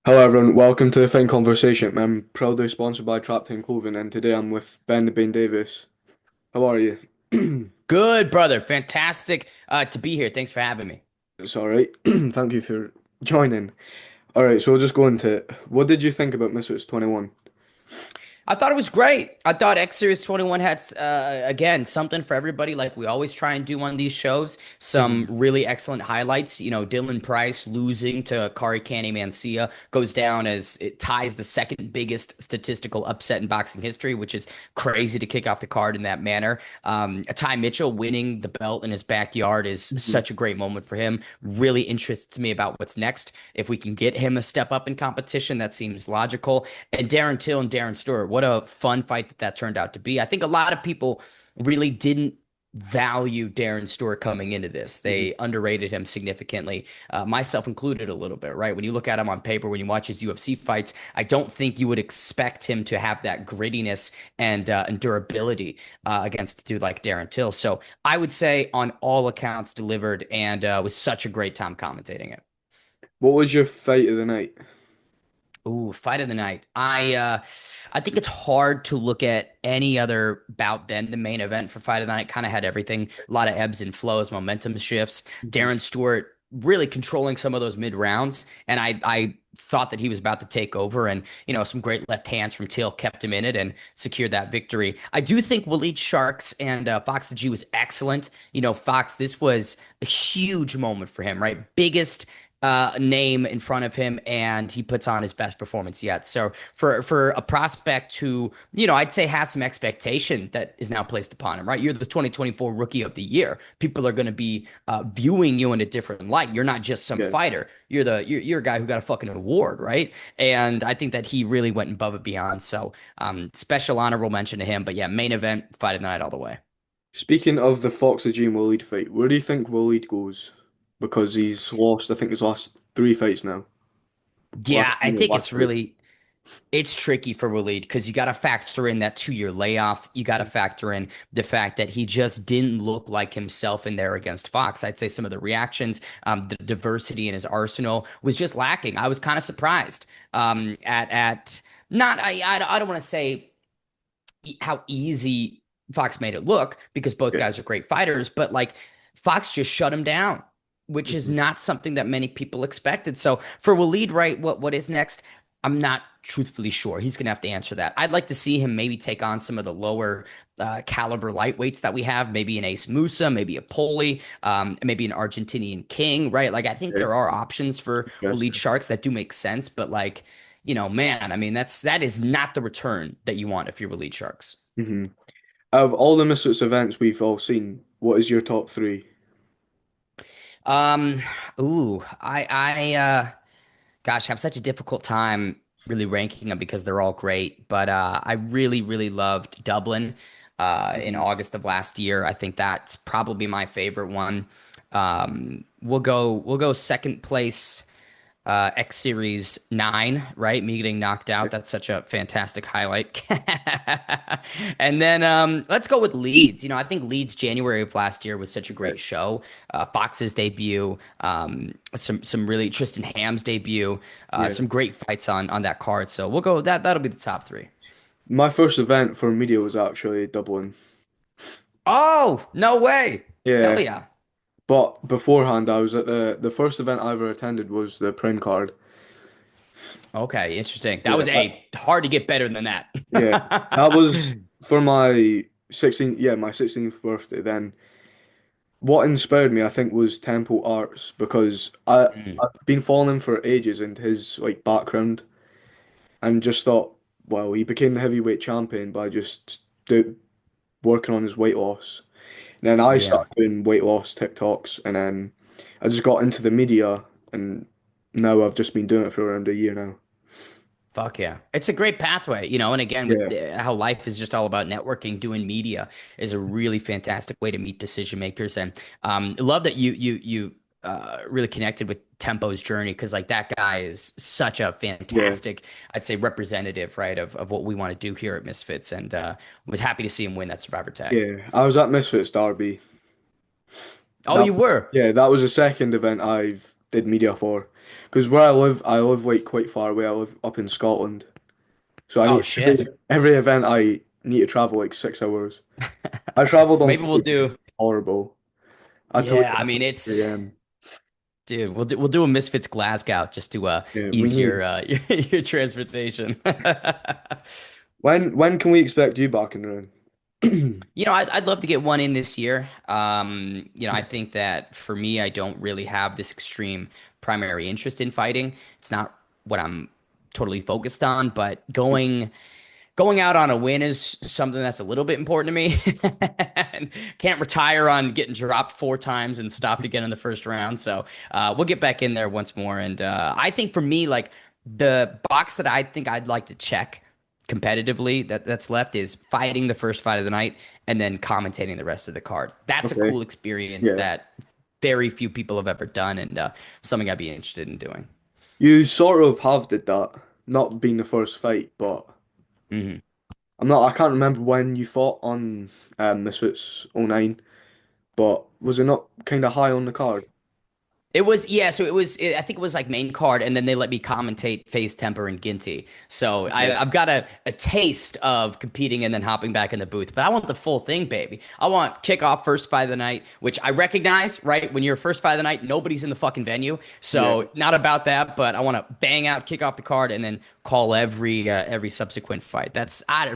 Hello everyone, welcome to the Fin Conversation. I'm proudly sponsored by Trap Clothing, and today I'm with Ben the Bean Davis. How are you? Good, brother. Fantastic to be here. Thanks for having me. It's all right. Thank you for joining. All right, so we'll just go into it. What did you think about Misfits 21? I thought it was great. I thought X Series 21 had, again, something for everybody, like we always try and do on these shows. Some Mhm. really excellent highlights. Dylan Price losing to Kari Kane Mancia goes down as it ties the second biggest statistical upset in boxing history, which is crazy to kick off the card in that manner. Ty Mitchell winning the belt in his backyard is Mhm. such a great moment for him. Really interests me about what's next. If we can get him a step up in competition, that seems logical. And Darren Till and Darren Stewart, what a fun fight that turned out to be. I think a lot of people really didn't value Darren Stewart coming into this. Mhm. They underrated him significantly, myself included a little bit, right? When you look at him on paper, when you watch his UFC fights, I don't think you would expect him to have that grittiness and durability against a dude like Darren Till. So I would say on all accounts delivered and was such a great time commentating it. What was your fight of the night? Ooh, fight of the night. I think it's hard to look at any other bout than the main event for fight of the night. Kind of had everything, a lot of ebbs and flows, momentum shifts. Mhm. Darren Stewart really controlling some of those mid rounds, and I thought that he was about to take over, and some great left hands from Till kept him in it and secured that victory. I do think Waleed Sharks and Fox the G was excellent. Fox, this was a huge moment for him, right? Biggest name in front of him, and he puts on his best performance yet. So for a prospect who I'd say has some expectation that is now placed upon him, right? You're the 2024 Rookie of the Year. People are going to be viewing you in a different light. You're not just some Yeah. fighter. You're a guy who got a fucking award, right? And I think that he really went above and beyond. So special honorable mention to him. But yeah, main event, fight of the night all the way. Speaking of the Fox Ajim Waleed fight, where do you think Waleed goes? Because he's lost, I think, his last three fights now. Or Yeah, I no, think last it's two. really it's tricky for Waleed because you got to factor in that 2 year layoff. You got to factor in the fact that he just didn't look like himself in there against Fox. I'd say some of the reactions, the diversity in his arsenal was just lacking. I was kind of surprised at not I don't want to say how easy Fox made it look because both Yeah. guys are great fighters, but like Fox just shut him down, which is Mhm. not something that many people expected. So for Waleed, right, what is next? I'm not truthfully sure. He's gonna have to answer that. I'd like to see him maybe take on some of the lower caliber lightweights that we have, maybe an Ace Musa, maybe a Poli, maybe an Argentinian King, right? Like I think Yeah. there are options for Waleed Interesting. Sharks that do make sense, but like man, I mean that is not the return that you want if you're Waleed Sharks. Hmm. Out of all the Misfits events we've all seen, what is your top three? Um, gosh, have such a difficult time really ranking them because they're all great. But I really, really loved Dublin in Mhm. August of last year. I think that's probably my favorite one. We'll go second place. X Series 9, right? Me getting knocked out. That's such a fantastic highlight. And then let's go with Leeds. I think Leeds January of last year was such a Yeah. great show. Fox's debut, some really Tristan Ham's debut, Yeah. some great fights on that card. So we'll go that that'll be the top three. My first event for media was actually Dublin. Oh, no way. Hell Yeah. yeah. But beforehand, I was at the first event I ever attended was the Print card. Okay, interesting. That Yeah. was hard to get better than that. Yeah. That was for my 16th, yeah, my 16th birthday. Then what inspired me, I think, was Temple Arts because Mm, I've been following him for ages and his like background and just thought, well, he became the heavyweight champion by just working on his weight loss. And then I yeah. started doing weight loss TikToks, and then I just got into the media, and now I've just been doing it for around a year now. Fuck yeah. It's a great pathway, and again, with Yeah, how life is just all about networking, doing media is a really fantastic way to meet decision makers. And love that you really connected with Tempo's journey because like that guy is such a yeah, fantastic, I'd say, representative, right, of what we want to do here at Misfits. And was happy to see him win that Survivor tag. yeah. I was at Misfits Derby. Oh, you were? Yeah, that was the second event I've did media for. Because where I live like quite far away. I live up in Scotland, so I Oh need shit. every event I need to travel like 6 hours. I traveled on Maybe we'll Friday. do. Horrible. I had to Yeah, leave I at mean it's 3 a.m. dude, we'll do a Misfits Glasgow just to Yeah, we ease need. your transportation. When can we expect you back in the ring? I'd love to get one in this year. I think that for me, I don't really have this extreme primary interest in fighting. It's not what I'm totally focused on, but going out on a win is something that's a little bit important to me. And can't retire on getting dropped 4 times and stopped again in the first round. So we'll get back in there once more. And I think for me, like the box that I think I'd like to check competitively that's left is fighting the first fight of the night and then commentating the rest of the card. That's a Okay. cool experience Yeah. that very few people have ever done, and something I'd be interested in doing. You sort of have did that. Not being the first fight, but Mhm. I can't remember when you fought on Misfits '09, but was it not kind of high on the card? It was, yeah. So I think it was like main card, and then they let me commentate Face Temper and Ginty. So Okay. I've got a taste of competing and then hopping back in the booth. But I want the full thing, baby. I want kickoff first fight of the night, which I recognize, right? When you're first fight of the night, nobody's in the fucking venue. Yeah. So not about that, but I want to bang out, kick off the card, and then call every subsequent fight.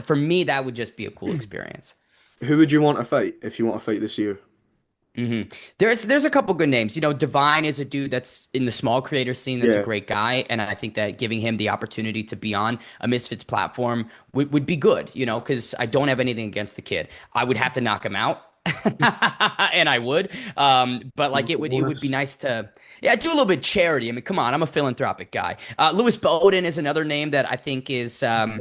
For me, that would just be a cool experience. Who would you want to fight if you want to fight this year? hmm there's a couple good names. Divine is a dude that's in the small creator scene. That's a Yeah. great guy, and I think that giving him the opportunity to be on a Misfits platform would be good. Because I don't have anything against the kid. I would have to knock him out. And I would, but like it would be Bonus. nice to, yeah, do a little bit of charity. I mean, come on, I'm a philanthropic guy. Lewis Bowden is another name that I think is, a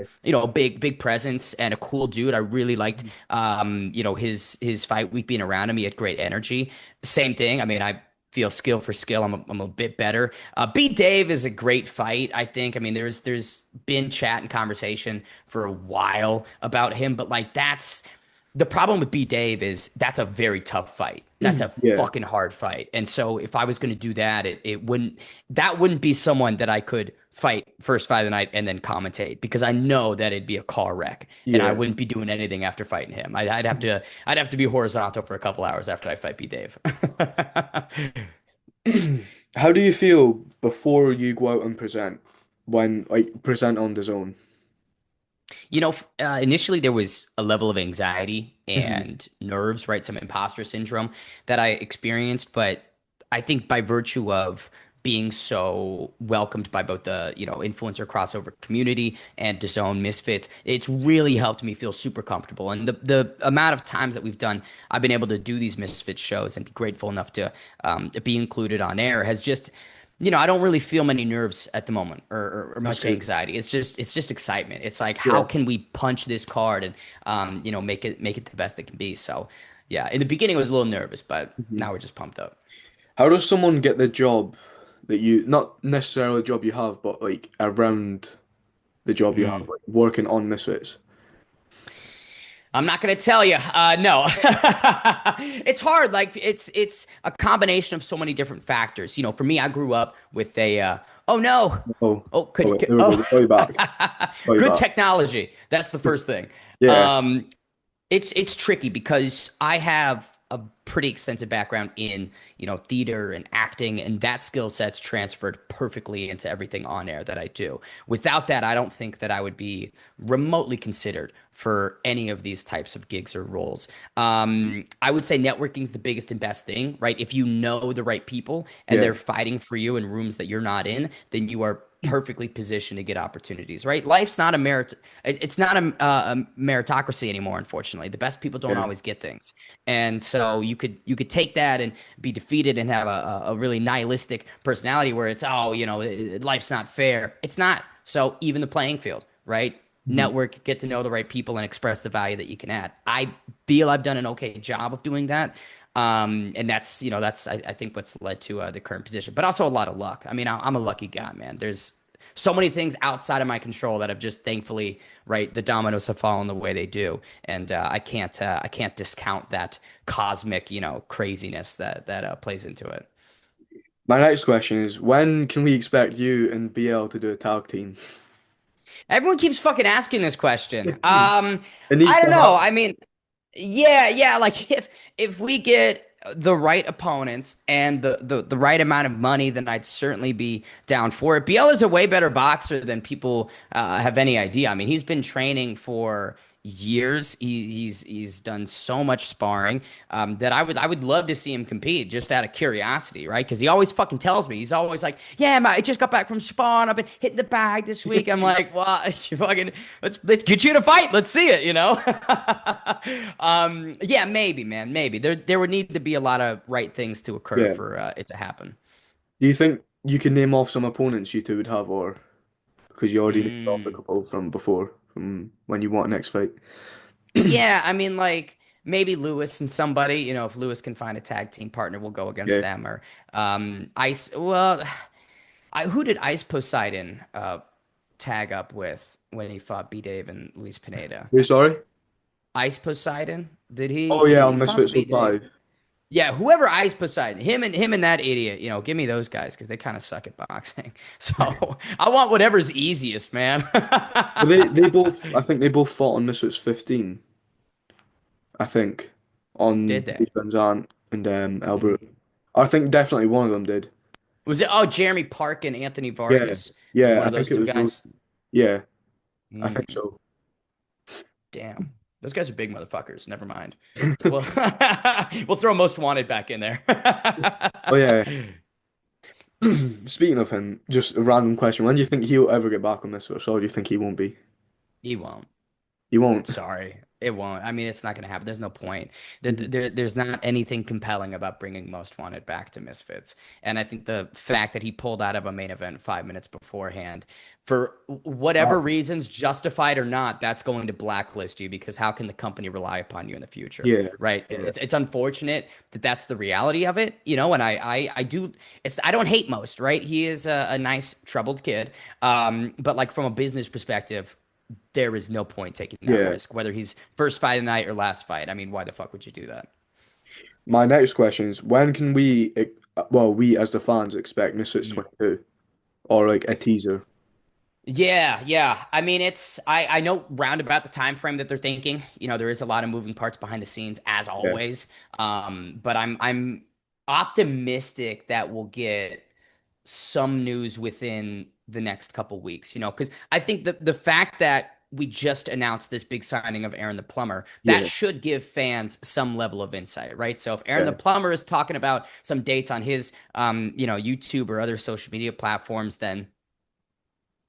big presence and a cool dude. I really liked, his fight week being around him. He had great energy. Same thing. I mean, I feel skill for skill. I'm a bit better. B Dave is a great fight. I think. I mean, there's been chat and conversation for a while about him, but like that's the problem with B Dave is that's a very tough fight. That's a Yeah. fucking hard fight. And so if I was going to do that, it wouldn't be someone that I could fight first fight of the night and then commentate because I know that it'd be a car wreck and I Yeah. wouldn't be doing anything after fighting him. I'd have to be horizontal for a couple hours after I fight B Dave. How do you feel before you go out and present? When like present on the zone? Initially there was a level of anxiety Mhm. and nerves, right? Some imposter syndrome that I experienced, but I think by virtue of being so welcomed by both the, influencer crossover community and DAZN Misfits, it's really helped me feel super comfortable. And the amount of times that I've been able to do these Misfits shows and be grateful enough to be included on air has just I don't really feel many nerves at the moment or That's much good. anxiety. It's just excitement. It's like how Yeah. can we punch this card and make it the best it can be. So yeah, in the beginning I was a little nervous, but Mhm. now we're just pumped up. How does someone get the job that you, not necessarily the job you have, but like around the job you have, Mm. like working on Misfits? I'm not gonna tell you. No, it's hard. Like it's a combination of so many different factors. For me, I grew up with oh no, Oh, oh oh wait, could there we go. oh, We'll call you back. Call you good back. technology. That's the first thing. Yeah. Um, it's tricky because I have a pretty extensive background in, theater and acting, and that skill set's transferred perfectly into everything on air that I do. Without that, I don't think that I would be remotely considered for any of these types of gigs or roles. I would say networking is the biggest and best thing, right? If you know the right people and Yeah. they're fighting for you in rooms that you're not in, then you are perfectly positioned to get opportunities, right? Life's not a it's not a meritocracy anymore, unfortunately. The best people don't Yeah. always get things, and so you could take that and be defeated and have a really nihilistic personality where it's life's not fair. It's not. So even the playing field, right? Mhm. Network, get to know the right people, and express the value that you can add. I feel I've done an okay job of doing that. And that's I think what's led to the current position, but also a lot of luck. I mean, I'm a lucky guy, man. There's so many things outside of my control that have just thankfully, right, the dominoes have fallen the way they do, and I can't discount that cosmic, craziness that plays into it. My next question is, when can we expect you and BL to do a tag team? Everyone keeps fucking asking this question. It I needs don't to know. happen. I mean, yeah. Like if we get the right opponents and the right amount of money, then I'd certainly be down for it. BL is a way better boxer than people have any idea. I mean, he's been training for years. He's done so much sparring that I would love to see him compete just out of curiosity, right? Because he always fucking tells me he's always like, "Yeah, man, I just got back from sparring. I've been hitting the bag this week." I'm like, "Well, you fucking let's get you in a fight. Let's see it," you know? Yeah, maybe, man, maybe there would need to be a lot of right things to occur Yeah. for it to happen. Do you think you can name off some opponents you two would have, or because you already named off a Mm. couple from before, from when you want next fight? Yeah, I mean, like maybe Lewis and somebody, if Lewis can find a tag team partner, we'll go against Yeah. them or Ice. Well, who did Ice Poseidon tag up with when he fought B Dave and Luis Pineda? You sorry? Ice Poseidon? Did Oh he? yeah, He on fought Misfits B Dave. 05. Yeah, whoever Ice Poseidon, him and that idiot, give me those guys because they kind of suck at boxing. So I want whatever's easiest, man. But I think they both fought on Misfits 15. I think on Did they? Paige Van and Albert. Mm. I think definitely one of them did. Was it? Oh, Jeremy Park and Anthony Yeah, Vargas were yeah, one I of those think it two was those. guys. Yeah, I think Mm, so. damn, those guys are big motherfuckers. Never mind. Well, we'll throw Most Wanted back in there. Oh yeah. Speaking of him, just a random question. When do you think he'll ever get back on Misfits, or do you think he won't be? He won't. He won't. Sorry, it won't. I mean, it's not going to happen. There's no point. Mhm. There's not anything compelling about bringing Most Wanted back to Misfits. And I think the fact that he pulled out of a main event 5 minutes beforehand, for whatever Wow. reasons, justified or not, that's going to blacklist you because how can the company rely upon you in the future, Yeah, right? yeah, It's unfortunate that that's the reality of it, and I do I don't hate Most, right? He is a nice troubled kid, but like from a business perspective there is no point taking that yeah. risk, whether he's first fight of the night or last fight. I mean, why the fuck would you do that? My next question is, when can well, we as the fans expect Misfits Mm. 22 or like a teaser? Yeah. I mean, I know round about the time frame that they're thinking. There is a lot of moving parts behind the scenes, as Yeah, always. But I'm optimistic that we'll get some news within the next couple weeks, because I think the fact that we just announced this big signing of Aaron the Plumber, that yeah, should give fans some level of insight, right? So if Aaron the yeah. Plumber is talking about some dates on his YouTube or other social media platforms, then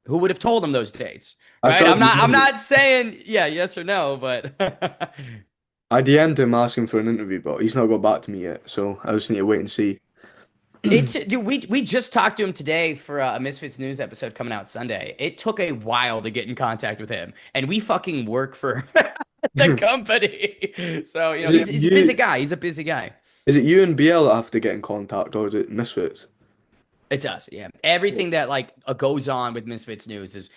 who would have told him those dates, I right? tried I'm to not I'm DM him. not saying yeah, yes or no, but I DM'd him asking for an interview, but he's not got back to me yet. So I just need to wait and see. Dude, we just talked to him today for a Misfits news episode coming out Sunday. It took a while to get in contact with him, and we fucking work for the company. So, Is he's it he's a busy you? guy. He's a busy guy. Is it you and BL that have to get in contact, or is it Misfits? It's us, yeah. Yeah. Everything that like goes on with Misfits news is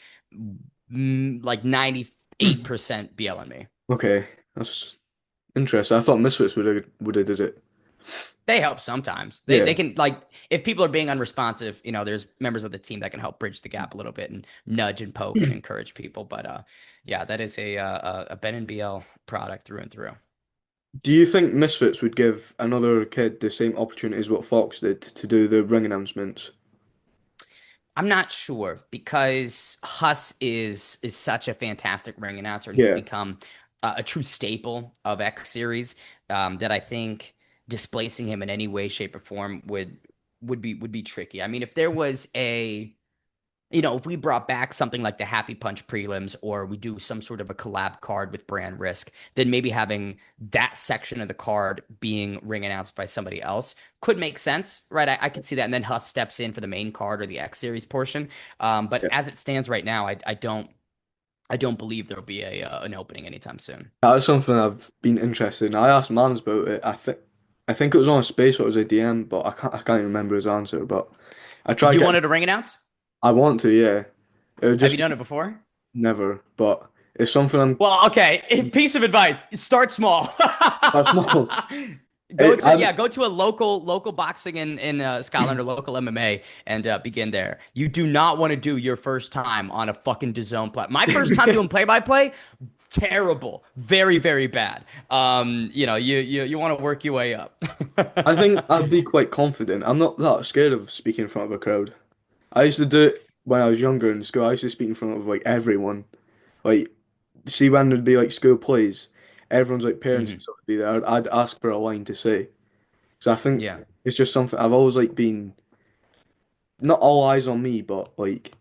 like 98% BL and me. Okay, that's interesting. I thought Misfits would have did it. They help sometimes. They Yeah. can like if people are being unresponsive, there's members of the team that can help bridge the gap a little bit and nudge and poke and encourage people. But yeah, that is a Ben and BL product through and through. Do you think Misfits would give another kid the same opportunity as what Fox did to do the ring announcements? I'm not sure because Huss is such a fantastic ring announcer and he's Yeah, become a true staple of X series that I think displacing him in any way, shape, or form would be tricky. I mean, if there was if we brought back something like the Happy Punch prelims or we do some sort of a collab card with Brand Risk, then maybe having that section of the card being ring announced by somebody else could make sense, right? I could see that. And then Huss steps in for the main card or the X series portion. But yeah. as it stands right now, I don't believe there'll be an opening anytime soon. That is something I've been interested in. I asked Mans about it. I think it was on a space or it was a DM, but I can't even remember his answer. But I tried You getting. wanted a ring announce? I want to, yeah. It would Have you just done it before? never. But it's something I'm. Well, okay. Piece of advice: start small. That's small. I'm Go to a local boxing in Scotland or local MMA and begin there. You do not want to do your first time on a fucking DAZN play. My first time doing play by play, terrible, very bad. You want to work your way up. I think I'd be quite confident. I'm not that scared of speaking in front of a crowd. I used to do it when I was younger in school. I used to speak in front of like everyone. Like, see when there'd be like school plays, everyone's like parents and Hmm. stuff would be there. I'd ask for a line to say. So I think Yeah. it's just something I've always like been not all eyes on me, but like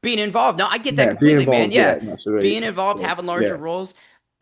Being involved. No, I get that yeah, being completely, man. involved. Yeah, Yeah. that's the right. Being involved, Word. having larger Yeah. roles.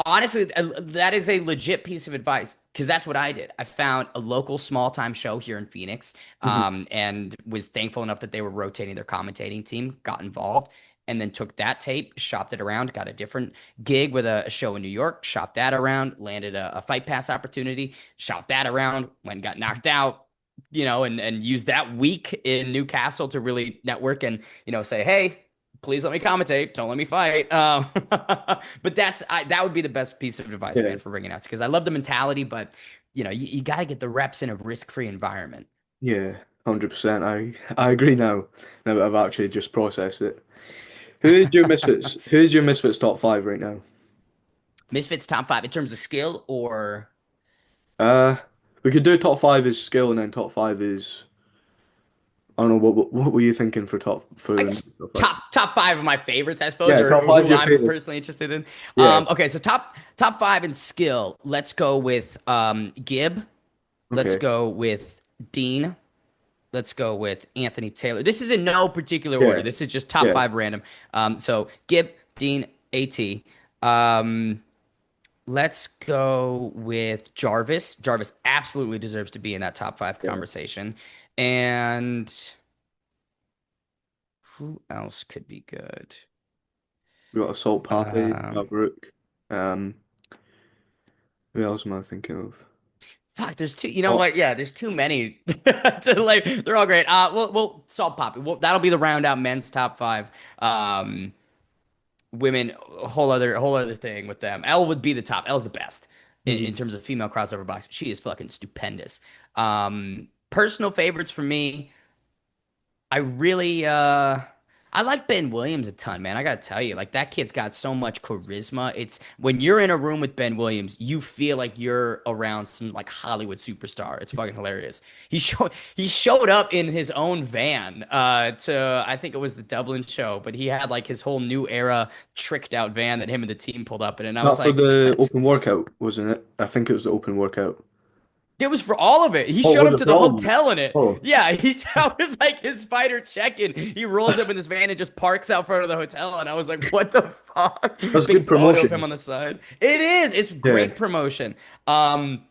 Honestly, that is a legit piece of advice because that's what I did. I found a local small time show here in Phoenix, Hmm. and was thankful enough that they were rotating their commentating team, got involved, and then took that tape, shopped it around, got a different gig with a show in New York, shopped that around, landed a fight pass opportunity, shopped that around, went and got knocked out, and used that week in Newcastle to really network and, say, hey, please let me commentate. Don't let me fight. But that would be the best piece of advice, Yeah. man, for ringing outs because I love the mentality, but you got to get the reps in a risk-free environment. Yeah. 100%. I agree now. Now that I've actually just processed it. Who is your Misfits top five right now? Misfits top five in terms of skill, or Uh, we could do top five is skill and then top five is I don't know what were you thinking for I the guess top five? top five of my favorites, I suppose, Yeah, or top five who your I'm favorites. personally interested in. Yeah. Okay, so top five in skill. Let's go with Gibb. Let's Okay. go with Dean. Let's go with Anthony Taylor. This is in no particular order. Yeah. This is just top Yeah. five random. So Gibb, Dean, AT. Um, let's go with Jarvis. Jarvis absolutely deserves to be in that top five Yeah. conversation. And who else could be good? We got Assault Pathé, Um, Maverick. Um, who else am I thinking of? fuck, there's two. You know Oh. what? Yeah, there's too many to like. They're all great. We'll Salt Pop. That'll be the round out men's top five. Women, a whole other thing with them. Elle would be the top. Elle's the best in Mhm. terms of female crossover boxing. She is fucking stupendous. Personal favorites for me, I really I like Ben Williams a ton, man. I gotta tell you, like that kid's got so much charisma. It's when you're in a room with Ben Williams, you feel like you're around some like Hollywood superstar. It's fucking hilarious. He showed up in his own van to I think it was the Dublin show, but he had like his whole new era tricked out van that him and the team pulled up in, and I was That for like, the that's open workout, wasn't it? I think it was the open workout. it was for all of it. He Oh, showed was up it to for the all of it? hotel in it. Oh, Yeah, that was like his fighter check-in. He rolls up in this van and just parks out front of the hotel, and I was like, "What the fuck?" that's Big good photo of him promotion. on the side. It is. It's Yeah. great promotion. Um,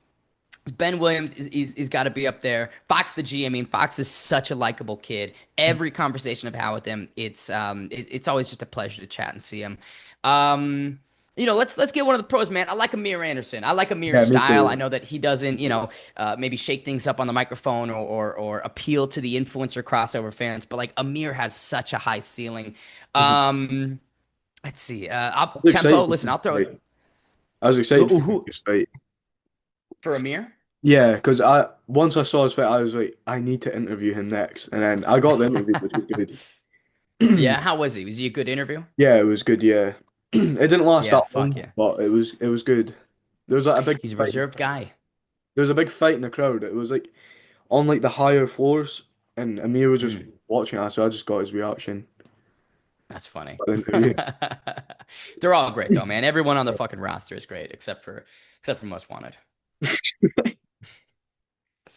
Ben Williams is got to be up there. Fox the G. I mean, Fox is such a likable kid. Every conversation I've had with him, it's always just a pleasure to chat and see him. Um, let's get one of the pros, man. I like Amir Anderson. I like Amir's Yeah, me style. I too. know that he doesn't, maybe shake things up on the microphone or appeal to the influencer crossover fans, but like Amir has such a high ceiling. Mhm. Um, let's see. I was Tempo. excited for Listen, his I'll throw it. fight. I was excited for Who his fight. for Amir? Yeah, because I once I saw his fight, I was like, I need to interview him next, and then I got the interview, which was good. Yeah, how was he? Was he a good interview? Yeah, it was good. Yeah, it didn't last Yeah, that fuck long, yeah. but it was good. There was like a big He's a fight. reserved guy. There was a big fight in the crowd. It was like on like the higher floors, and Amir was just Mm, watching us, so I just got his reaction. that's funny. At the interview. They're all great though, man. Everyone on the fucking roster is great, except for Most Wanted.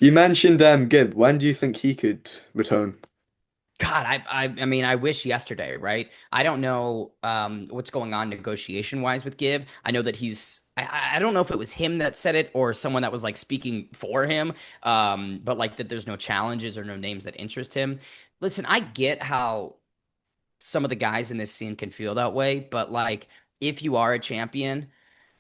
You mentioned Gibb. When do you think he could return? God, I mean, I wish yesterday, right? I don't know what's going on negotiation wise with Gibb. I know that I don't know if it was him that said it or someone that was like speaking for him. But like that there's no challenges or no names that interest him. Listen, I get how some of the guys in this scene can feel that way, but like if you are a champion,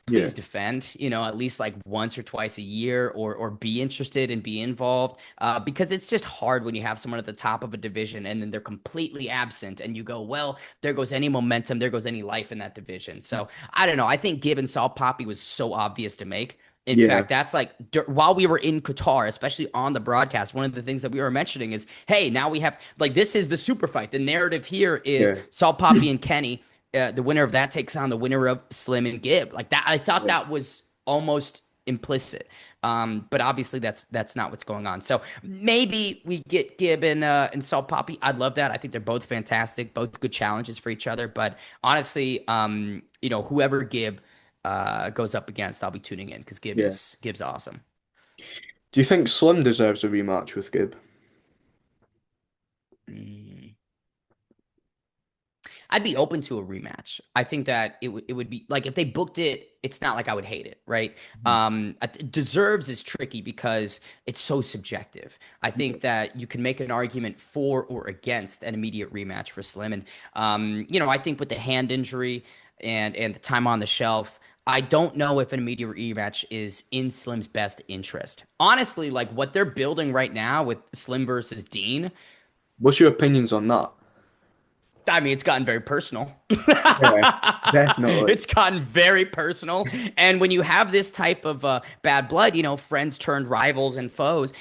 Yeah, please defend, at least like once or twice a year or be interested and be involved. Because it's just hard when you have someone at the top of a division and then they're completely absent and you go, well, there goes any momentum, there goes any life in that division. So I don't know. I think Gibb and Salt Poppy was so obvious to make In Yeah, fact, that's like while we were in Qatar, especially on the broadcast, one of the things that we were mentioning is, hey, now we have like this is the super fight. The narrative here is yeah, Salt Poppy and Kenny. The winner of that takes on the winner of Slim and Gib. Like that, I thought yeah, that was almost implicit. But obviously that's not what's going on. So maybe we get Gib and Salt Poppy. I'd love that. I think they're both fantastic, both good challenges for each other. But honestly, whoever Gib goes up against, I'll be tuning in because yeah. Gib's awesome. Do you think Slim deserves a rematch with Gibb? Mm. I'd be open to a rematch. I think that it would be like if they booked it, it's not like I would hate it, right? Deserves is tricky because it's so subjective. I think that you can make an argument for or against an immediate rematch for Slim, and I think with the hand injury and the time on the shelf. I don't know if an immediate rematch is in Slim's best interest. Honestly, like what they're building right now with Slim versus Dean, What's your opinions on that? I mean, it's gotten very personal. Yeah, definitely. It's gotten very personal. And when you have this type of bad blood, friends turned rivals and foes,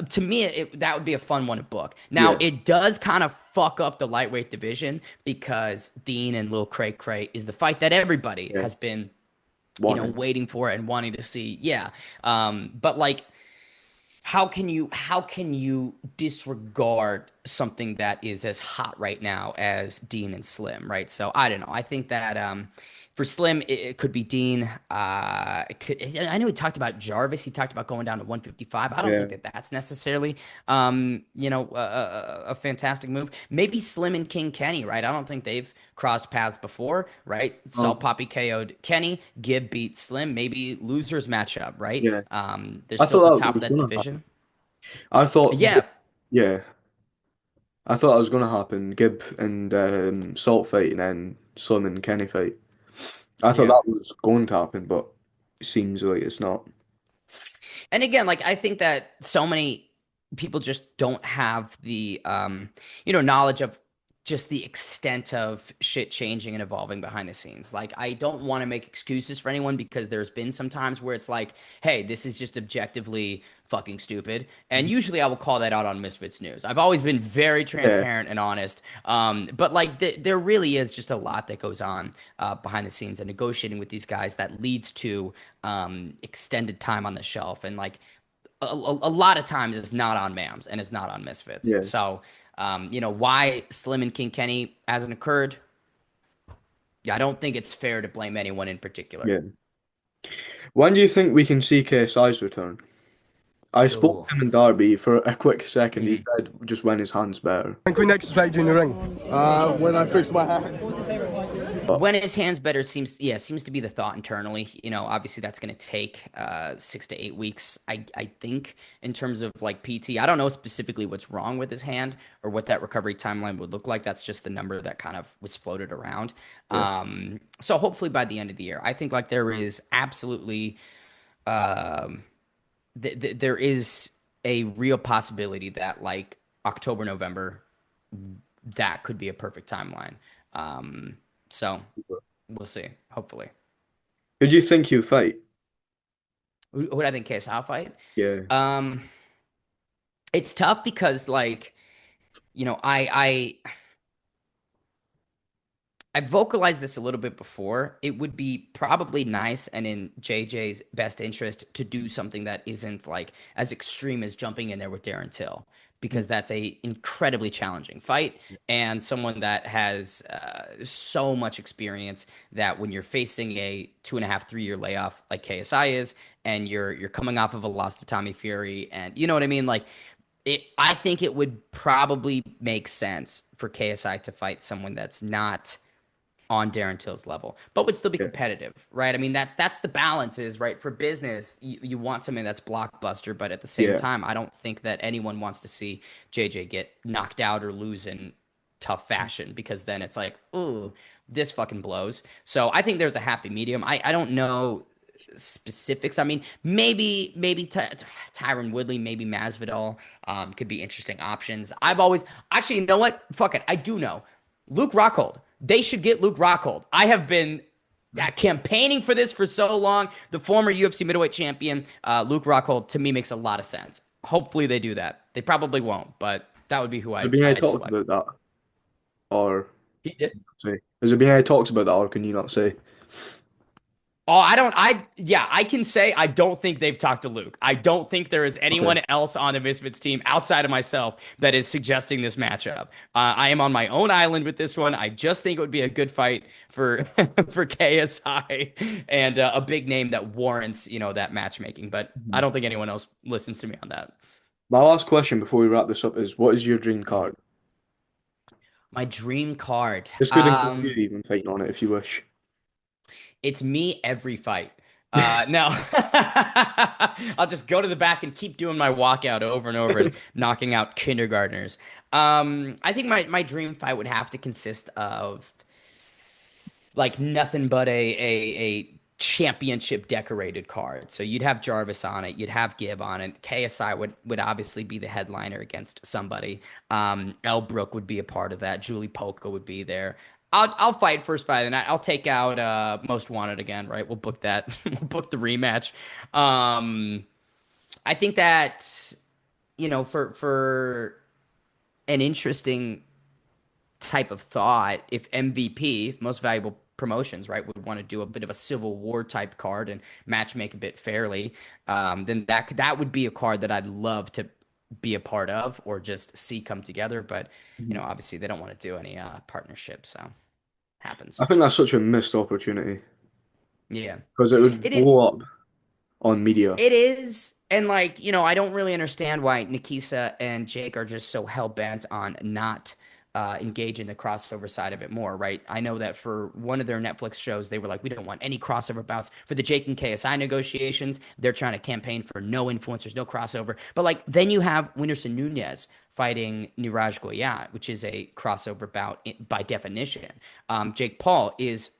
to me, that would be a fun one to book. Now, Yeah, it does kind of fuck up the lightweight division because Dean and Lil Cray Cray is the fight that everybody yeah. has been, Wanted. waiting for and wanting to see. Yeah. But like, how can you disregard something that is as hot right now as Dean and Slim, right? So I don't know. I think that for Slim, it could be Dean. I know he talked about Jarvis. He talked about going down to 155. I don't Yeah. think that that's necessarily, a fantastic move. Maybe Slim and King Kenny, right? I don't think they've crossed paths before, right? Salt Um, Poppy KO'd Kenny. Gib beat Slim. Maybe losers matchup, right? yeah. They're I still at the thought that top of was that gonna happen. division. I thought, Yeah, yeah, I thought that was gonna happen. Gibb and Salt fight and then Slim and Kenny fight. I thought yeah. that was going to happen, but it seems like it's not. And again, like I think that so many people just don't have the knowledge of just the extent of shit changing and evolving behind the scenes. Like I don't want to make excuses for anyone because there's been some times where it's like, hey, this is just objectively fucking stupid. And usually I will call that out on Misfits News. I've always been very Yeah, transparent and honest. But like there really is just a lot that goes on behind the scenes and negotiating with these guys that leads to extended time on the shelf. And like a lot of times it's not on Mams and it's not on Misfits. yeah, So, why Slim and King Kenny hasn't occurred? Yeah, I don't think it's fair to blame anyone in particular. yeah. When do you think we can see KSI's return? I spoke Ooh. to him in Derby for a quick second. He Mhm. said just when his hand's better. When can we next expect you in the ring? When I fix my hand. But When his hands better seems to be the thought internally. Obviously that's going to take 6 to 8 weeks. I think in terms of like PT. I don't know specifically what's wrong with his hand or what that recovery timeline would look like. That's just the number that kind of was floated around. yeah, So hopefully by the end of the year, I think like there is absolutely um, there is a real possibility that like October November that could be a perfect timeline. Um, so we'll see. Hopefully. who do you think he'll fight? Who would I think KSI fight? Yeah, Um, it's tough because like I vocalized this a little bit before. It would be probably nice and in JJ's best interest to do something that isn't like as extreme as jumping in there with Darren Till, because that's a incredibly challenging fight and someone that has so much experience that when you're facing a 2.5, 3 year layoff like KSI is, and you're coming off of a loss to Tommy Fury, and you know what I mean, like I think it would probably make sense for KSI to fight someone that's not on Darren Till's level, but would still be yeah, competitive, right? I mean, that's the balance is right for business. You want something that's blockbuster, but at the same yeah, time, I don't think that anyone wants to see JJ get knocked out or lose in tough fashion because then it's like, ooh, this fucking blows. So I think there's a happy medium. I don't know specifics. I mean, maybe Tyron Woodley, maybe Masvidal could be interesting options. I've always actually, you know what? Fuck it, I do know Luke Rockhold. They should get Luke Rockhold. I have been yeah, campaigning for this for so long. The former UFC middleweight champion, Luke Rockhold, to me makes a lot of sense. Hopefully they do that. They probably won't, but that would be who Has there been any I'd talks select. about that, or He did. say? Has there been any talks about that, or can you not say? Oh, I don't. Yeah, I can say I don't think they've talked to Luke. I don't think there is Okay. anyone else on the Misfits team outside of myself that is suggesting this matchup. I am on my own island with this one. I just think it would be a good fight for for KSI and a big name that warrants that matchmaking. But I Mhm. don't think anyone else listens to me on that. My last question before we wrap this up is, what is your dream card? My dream card. This could include you even fighting on it if you wish. It's me every fight. No, I'll just go to the back and keep doing my walkout over and over and knocking out kindergartners. I think my dream fight would have to consist of like nothing but a championship decorated card. So you'd have Jarvis on it, you'd have Gibb on it. KSI would obviously be the headliner against somebody. El Brook would be a part of that. Julie Polka would be there. I'll fight first fight of the night. I'll take out Most Wanted again, right? We'll book that. We'll book the rematch. I think that for an interesting type of thought, if MVP, most valuable promotions, right, would want to do a bit of a Civil War type card and matchmake a bit fairly, then that would be a card that I'd love to be a part of or just see come together. But Mhm. obviously they don't want to do any partnerships, so I happens. think that's such a missed opportunity Yeah, because it would it is. blow up on media. It is. And I don't really understand why Nikisa and Jake are just so hell bent on not engaging the crossover side of it more, right? I know that for one of their Netflix shows, they were like, we don't want any crossover bouts for the Jake and KSI negotiations. They're trying to campaign for no influencers, no crossover. But then you have Whindersson Nunez fighting Niraj Goyat, which is a crossover bout by definition. Jake Paul is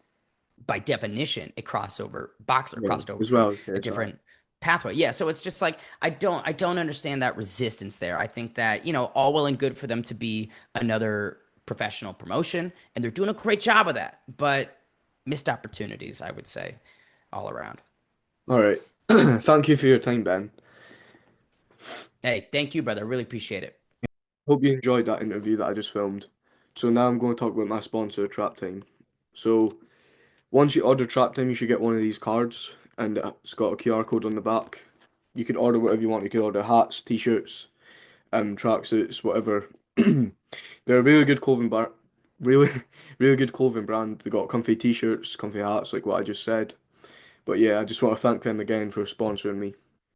by definition a crossover boxer Yeah, crossed over as from well as a KSI. different pathway. Yeah, so it's just like I don't understand that resistance there. I think that, all well and good for them to be another professional promotion, and they're doing a great job of that, but missed opportunities, I would say, all around. All right. Thank you for your time, Ben. Hey, thank you, brother. I really appreciate it. Hope you enjoyed that interview that I just filmed. So now I'm going to talk about my sponsor, Trap Time. So once you order Trap Time, you should get one of these cards, and it's got a QR code on the back. You can order whatever you want. You can order hats, t-shirts, tracksuits, whatever. They're a really good clothing bar, really, really good clothing brand. They got comfy t-shirts, comfy hats, like what I just said. But yeah, I just want to thank them again for sponsoring me.